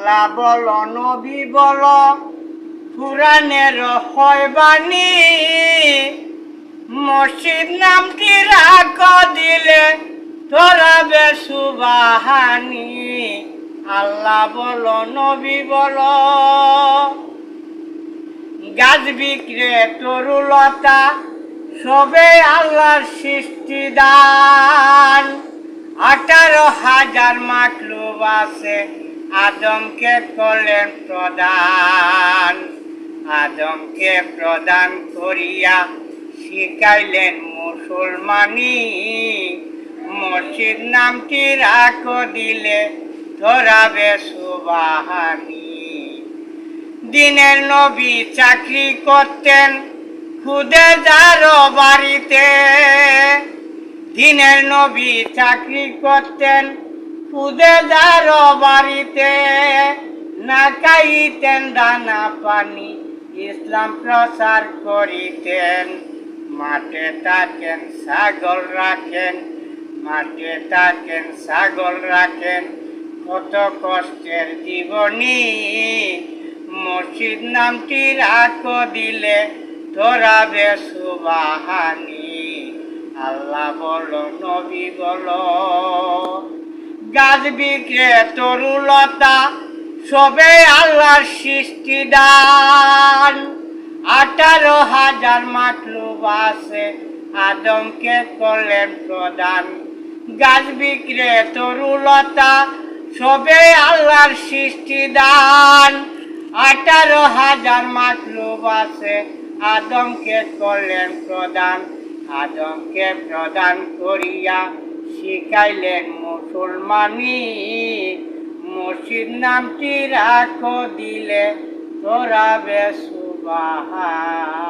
আল্লাহ বলো নবী বলো কুরআনের হয় বাণী, মসজিদ নামটি রাখ দিলে ধরাবে সুবাহানি। আল্লাহ বলো নবী বলো। গাছ বিক্রে তরুলতা সবে আল্লাহর সৃষ্টি দান। 18,000 মাখলুক আছে, আদমকে করলেন প্রদান। আদমকে প্রদান করিয়া শিখাইলেন মুসলমানি, মসজিদ নামটি রাখ দিলে ধরাবে সুবাহানি। দিনের নবী চাকরি করতেন খুদে যার বাড়িতে, দিনের নবী চাকরি করতেন খুদে যার বাড়িতে, না খাইতেন দানা পানি ইসলাম প্রচার করিতেন। মাঠে থাকেন ছাগল রাখেন, মাঠে থাকেন ছাগল রাখেন, কত কষ্টের জীবনী, মসজিদ নামটি রাখ দিলে ধরাবে সুবাহানি। আল্লাহ বলো নবী বলো। গাছ বিক্রে তরুলতা সবে আল্লাহর সৃষ্টি দান। 18,000 মাখলুক আছে, আদমকে করলেন প্রদান। গাছ বিক্রে তরুলতা সবে আল্লাহর সৃষ্টি দান। 18,000 মাখলুক আছে, আদমকে করলেন প্রদান। আদমকে প্রদান করিয়া শিখাইলেন মুসলমানি, মসজিদ নামটি রাখ দিলে ধরাবে সুবাহানি।